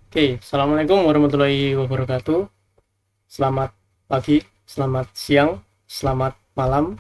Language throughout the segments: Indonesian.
Oke, Assalamualaikum warahmatullahi wabarakatuh. Selamat pagi, selamat siang, selamat malam.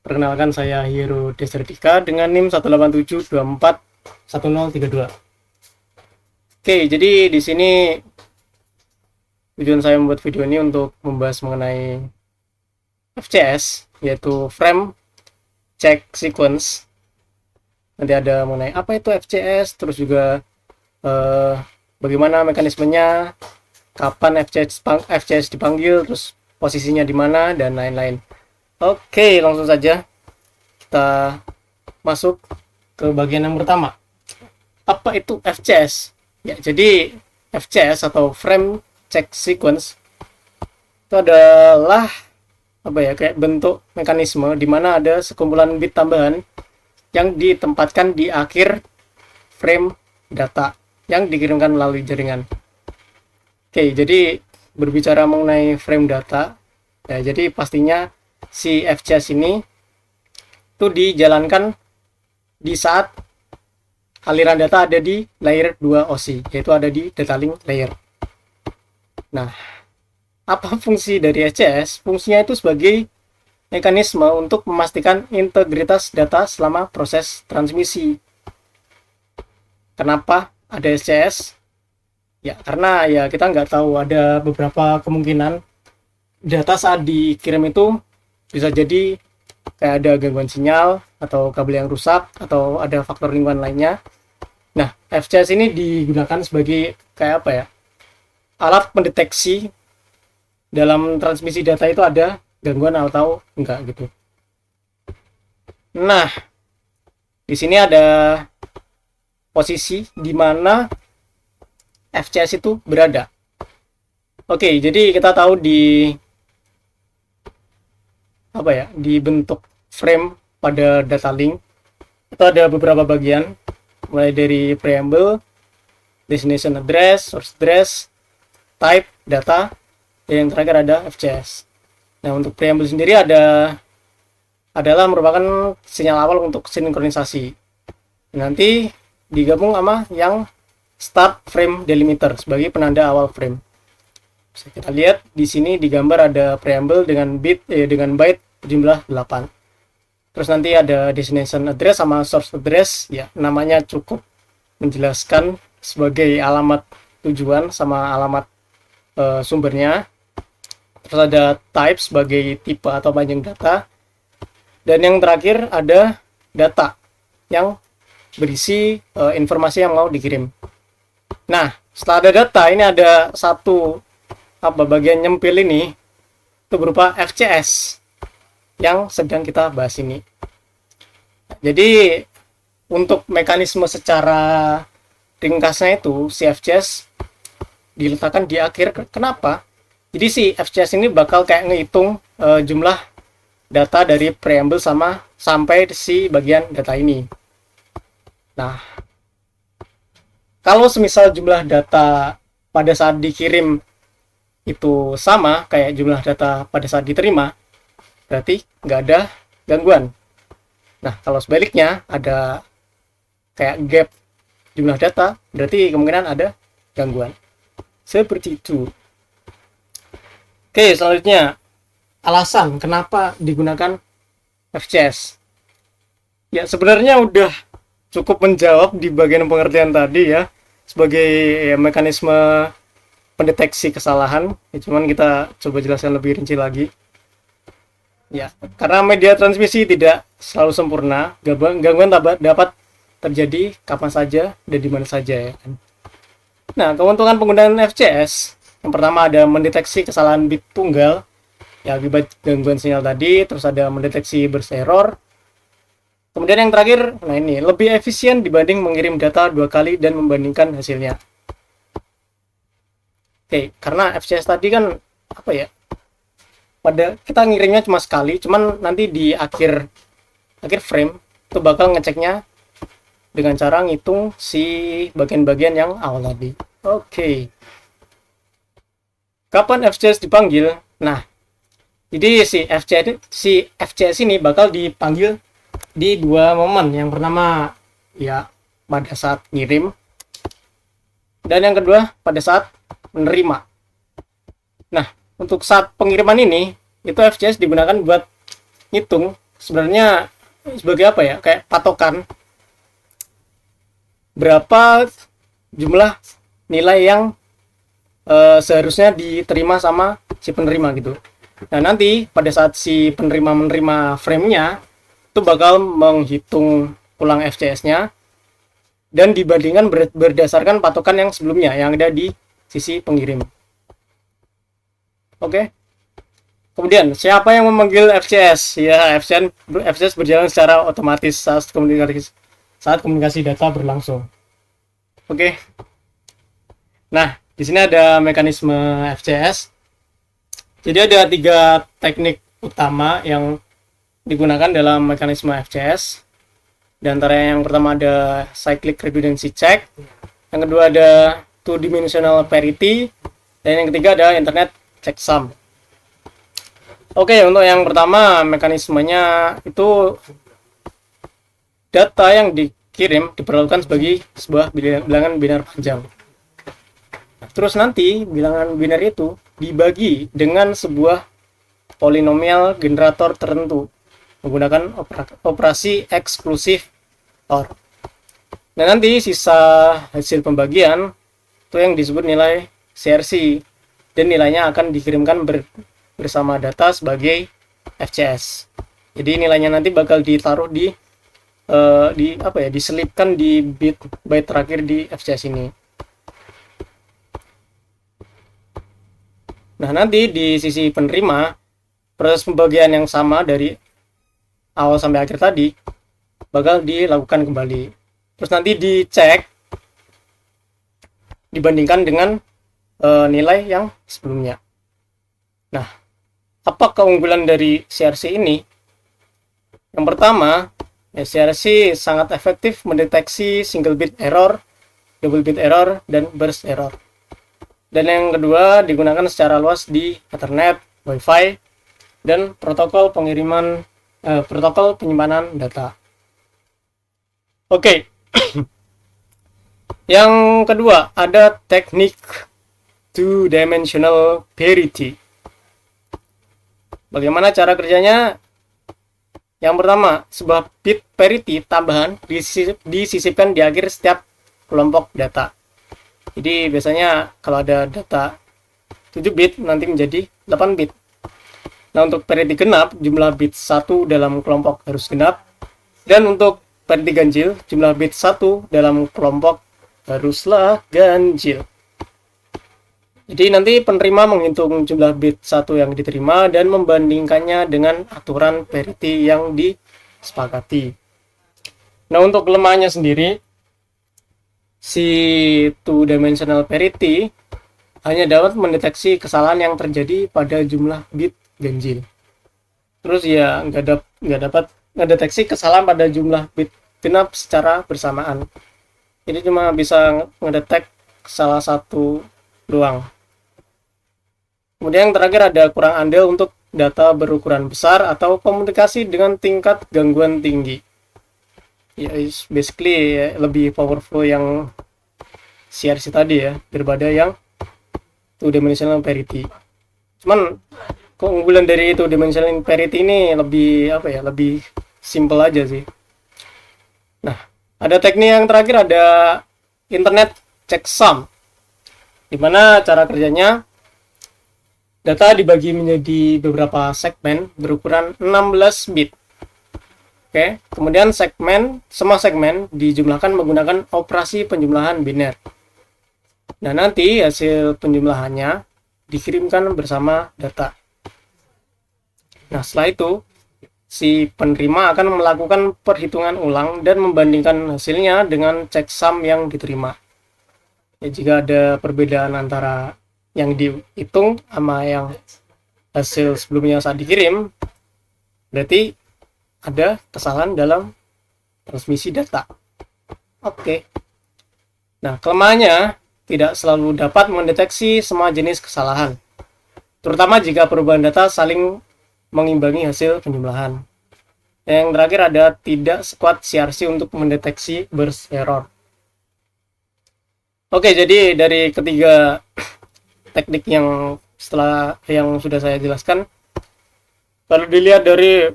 Perkenalkan saya Hiro Deserdika dengan NIM 187241032. Oke, jadi di sini tujuan saya membuat video ini untuk membahas mengenai FCS, yaitu Frame Check Sequence. Nanti ada mengenai apa itu FCS, terus juga eh, bagaimana mekanismenya, kapan FCS dipanggil, terus posisinya di mana, dan lain-lain. Oke, langsung saja kita masuk ke bagian yang pertama. Apa itu FCS? Ya, jadi FCS atau Frame Check Sequence itu adalah apa ya, kayak bentuk mekanisme di mana ada sekumpulan bit tambahan yang ditempatkan di akhir frame data yang dikirimkan melalui jaringan. Oke, jadi berbicara mengenai frame data, ya, jadi pastinya si FCS ini itu dijalankan di saat aliran data ada di layer 2 OSI, yaitu ada di data link layer. Nah, apa fungsi dari FCS? Fungsinya itu sebagai mekanisme untuk memastikan integritas data selama proses transmisi. Kenapa ada FCS? Ya, karena ya kita nggak tahu, ada beberapa kemungkinan data saat dikirim itu bisa jadi kayak ada gangguan sinyal atau kabel yang rusak atau ada faktor lingkungan lainnya. Nah, FCS ini digunakan sebagai kayak apa ya? Alat pendeteksi dalam transmisi data itu ada gangguan atau enggak gitu. Nah, di sini ada posisi di mana FCS itu berada. Oke, jadi kita tahu di apa ya, di bentuk frame pada data link itu ada beberapa bagian, mulai dari preamble, destination address, source address, type data, dan yang terakhir ada FCS. Nah, untuk preamble sendiri adalah merupakan sinyal awal untuk sinkronisasi. Nanti digabung sama yang start frame delimiter sebagai penanda awal frame. Bisa kita lihat di sini digambar ada preamble dengan dengan byte jumlah 8. Terus nanti ada destination address sama source address, ya namanya cukup menjelaskan sebagai alamat tujuan sama alamat sumbernya. Terus ada type sebagai tipe atau panjang data. Dan yang terakhir ada data yang berisi informasi yang mau dikirim. Nah, setelah ada data, ini ada satu bagian nyempil ini, itu berupa FCS yang sedang kita bahas ini. Jadi untuk mekanisme secara ringkasnya itu, si FCS diletakkan di akhir. Kenapa? Jadi si FCS ini bakal kayak ngitung jumlah data dari preamble sampai si bagian data ini. Nah, kalau semisal jumlah data pada saat dikirim itu sama kayak jumlah data pada saat diterima, berarti nggak ada gangguan. Nah, kalau sebaliknya ada kayak gap jumlah data, berarti kemungkinan ada gangguan. Seperti itu. Oke, selanjutnya alasan kenapa digunakan FCS. Ya, sebenarnya udah cukup menjawab di bagian pengertian tadi ya, sebagai ya, mekanisme pendeteksi kesalahan. Ya, cuman kita coba jelaskan lebih rinci lagi. Ya, karena media transmisi tidak selalu sempurna, gangguan dapat terjadi kapan saja dan di mana saja ya kan. Nah, keuntungan penggunaan FCS yang pertama ada mendeteksi kesalahan bit tunggal ya akibat gangguan sinyal tadi, terus ada mendeteksi burst error. Kemudian yang terakhir, nah ini lebih efisien dibanding mengirim data 2 kali dan membandingkan hasilnya. Oke, karena FCS tadi kan apa ya? Pada kita ngirimnya cuma sekali, cuman nanti di akhir frame itu bakal ngeceknya dengan cara ngitung si bagian-bagian yang awal tadi. Oke. Kapan FCS dipanggil? Nah, jadi si FCS ini bakal dipanggil di dua momen. Yang pertama ya pada saat ngirim, Dan yang kedua pada saat menerima. Nah, untuk saat pengiriman ini itu FCS digunakan buat ngitung sebenarnya sebagai apa ya, kayak patokan berapa jumlah nilai yang seharusnya diterima sama si penerima gitu. Nah, nanti pada saat si penerima menerima frame-nya itu bakal menghitung ulang FCS-nya dan dibandingkan berdasarkan patokan yang sebelumnya yang ada di sisi pengirim. Oke. Kemudian, siapa yang memanggil FCS? Ya, FCS berjalan secara otomatis saat komunikasi data berlangsung. Oke. Nah, di sini ada mekanisme FCS. Jadi ada 3 teknik utama yang digunakan dalam mekanisme FCS. Di antara yang pertama ada cyclic redundancy check, yang kedua ada two dimensional parity, dan yang ketiga ada internet checksum. Oke, untuk yang pertama mekanismenya itu data yang dikirim diperlakukan sebagai sebuah bilangan biner panjang. Terus nanti bilangan biner itu dibagi dengan sebuah polinomial generator tertentu menggunakan operasi eksklusif OR. Nah, nanti sisa hasil pembagian itu yang disebut nilai CRC dan nilainya akan dikirimkan bersama data sebagai FCS. Jadi nilainya nanti bakal ditaruh di diselipkan di byte terakhir di FCS ini. Nah, nanti di sisi penerima proses pembagian yang sama dari awal sampai akhir tadi bakal dilakukan kembali. Terus nanti dicek dibandingkan dengan nilai yang sebelumnya. Nah, apa keunggulan dari CRC ini? Yang pertama, CRC sangat efektif mendeteksi single bit error, double bit error, dan burst error. Dan yang kedua, digunakan secara luas di Ethernet, Wi-Fi, dan protokol penyimpanan data. Oke. Yang kedua, ada teknik two-dimensional parity. Bagaimana cara kerjanya? Yang pertama, sebuah bit parity tambahan disisipkan di akhir setiap kelompok data. Jadi biasanya kalau ada data 7 bit nanti menjadi 8 bit. Nah, untuk parity genap, jumlah bit 1 dalam kelompok harus genap. Dan untuk parity ganjil, jumlah bit 1 dalam kelompok haruslah ganjil. Jadi nanti penerima menghitung jumlah bit 1 yang diterima dan membandingkannya dengan aturan parity yang disepakati. Nah, untuk kelemahannya sendiri, si two-dimensional parity hanya dapat mendeteksi kesalahan yang terjadi pada jumlah bit ganjil. Terus ya nggak dapat mendeteksi kesalahan pada jumlah bit genap secara bersamaan. Jadi cuma bisa ngedetek salah satu doang. Kemudian yang terakhir ada kurang andal untuk data berukuran besar atau komunikasi dengan tingkat gangguan tinggi. Ya, basically lebih powerful yang CRC tadi ya daripada yang two dimensional parity. Cuman keunggulan dari two dimensional parity ini lebih simple aja sih. Nah, ada teknik yang terakhir, ada internet checksum, dimana cara kerjanya data dibagi menjadi beberapa segmen berukuran 16 bit. Oke, kemudian semua segmen dijumlahkan menggunakan operasi penjumlahan biner. Nah, nanti hasil penjumlahannya dikirimkan bersama data. Nah, setelah itu si penerima akan melakukan perhitungan ulang dan membandingkan hasilnya dengan checksum yang diterima. Ya, jika ada perbedaan antara yang dihitung sama yang hasil sebelumnya saat dikirim, berarti ada kesalahan dalam transmisi data. Oke. Nah, kelemahannya tidak selalu dapat mendeteksi semua jenis kesalahan, terutama jika perubahan data saling mengimbangi hasil penjumlahan. Yang terakhir ada tidak sekuat CRC untuk mendeteksi burst error. Oke, jadi dari ketiga teknik yang setelah yang sudah saya jelaskan, kalau dilihat dari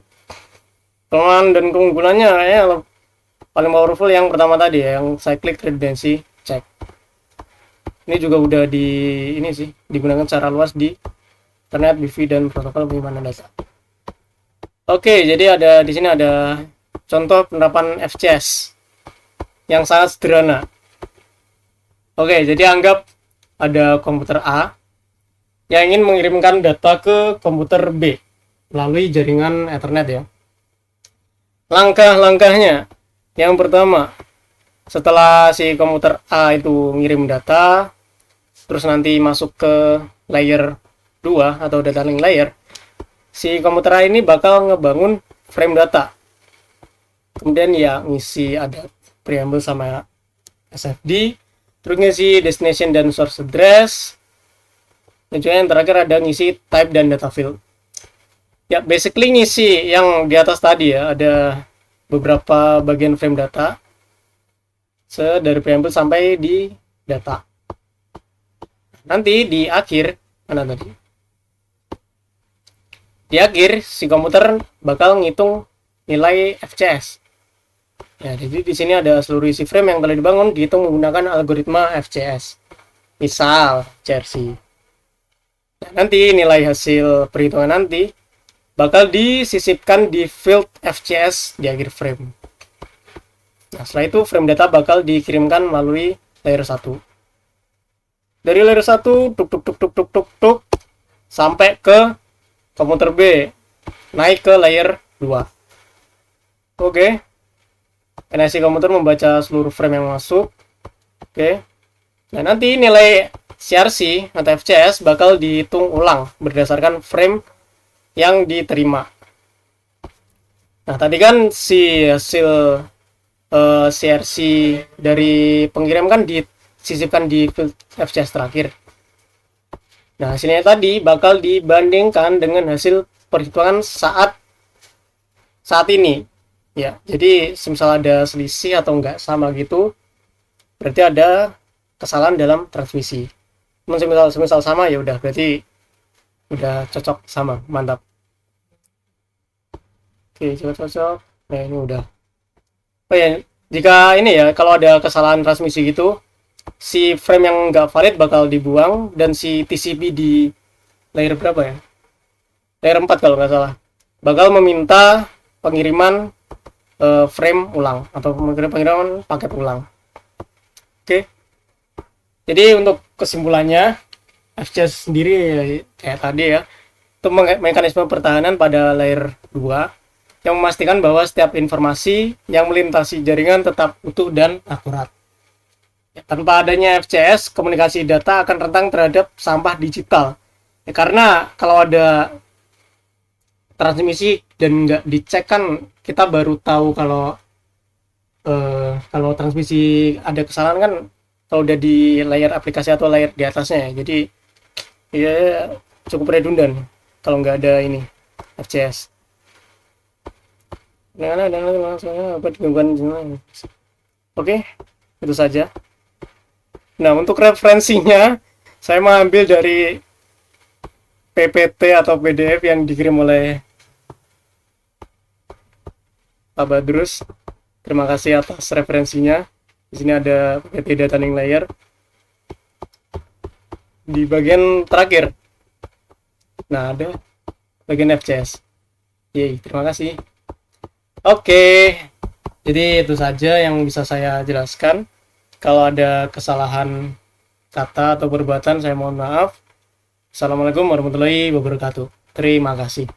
kelemahan dan keunggulannya, ya paling powerful yang pertama tadi ya, yang cyclic redundancy check. Ini juga udah ini sih digunakan secara luas di internet, BV, dan protokol penyimpanan data. Oke, jadi di sini ada contoh penerapan FCS yang sangat sederhana. Oke, jadi anggap ada komputer A yang ingin mengirimkan data ke komputer B melalui jaringan Ethernet ya. Langkah-langkahnya, yang pertama, setelah si komputer A itu ngirim data, terus nanti masuk ke layer 2 atau data link layer, si komputer A ini bakal ngebangun frame data. Kemudian ya ngisi ada preamble sama SFD, terus ngisi destination dan source address, dan juga yang terakhir ada ngisi type dan data field. Ya, basically ngisi yang di atas tadi ya, ada beberapa bagian frame data dari preamble sampai di data. Nanti di akhir, mana tadi? Di akhir si komputer bakal ngitung nilai FCS. Ya, jadi di sini ada seluruh isi frame yang telah dibangun dihitung menggunakan algoritma FCS. Misal CRC. Nah, nanti nilai hasil perhitungan nanti bakal disisipkan di field FCS di akhir frame. Nah, setelah itu frame data bakal dikirimkan melalui layer 1. Dari layer 1 tuk sampai ke komputer B, naik ke layer 2. Oke. NIC komputer membaca seluruh frame yang masuk. Oke. Nah, nanti nilai CRC atau FCS bakal dihitung ulang berdasarkan frame yang diterima. Nah, tadi kan si hasil CRC dari pengirim kan disisipkan di field FCS terakhir. Nah, hasilnya tadi bakal dibandingkan dengan hasil perhitungan saat ini. Ya, jadi semisal ada selisih atau enggak sama gitu, berarti ada kesalahan dalam transmisi. Semisal sama ya udah, berarti udah cocok sama, mantap. Oke, cocok. Nah, ini udah. Oh ya, jika ini ya, kalau ada kesalahan transmisi gitu, si frame yang nggak valid bakal dibuang, dan si TCP di layer berapa ya? Layer 4 kalau nggak salah. Bakal meminta pengiriman frame ulang, atau pengiriman paket ulang. Oke. Jadi untuk kesimpulannya, FCS sendiri kayak tadi ya, itu mekanisme pertahanan pada layer 2 yang memastikan bahwa setiap informasi yang melintasi jaringan tetap utuh dan akurat. Ya, tanpa adanya FCS, komunikasi data akan rentan terhadap sampah digital. Ya, karena kalau ada transmisi dan nggak dicek kan kita baru tahu kalau transmisi ada kesalahan kan kalau udah di layer aplikasi atau layer di atasnya ya. Jadi ya cukup redundan kalau nggak ada ini FCS. Oke, itu saja. Nah, untuk referensinya saya mengambil dari PPT atau PDF yang dikirim oleh Pak Badrus. Terima kasih atas referensinya. Di sini ada PPT data link layer. Di bagian terakhir, nah ada bagian FCS. Yeay, terima kasih. Oke, jadi itu saja yang bisa saya jelaskan. Kalau ada kesalahan kata atau perbuatan, saya mohon maaf. Assalamualaikum warahmatullahi wabarakatuh. Terima kasih.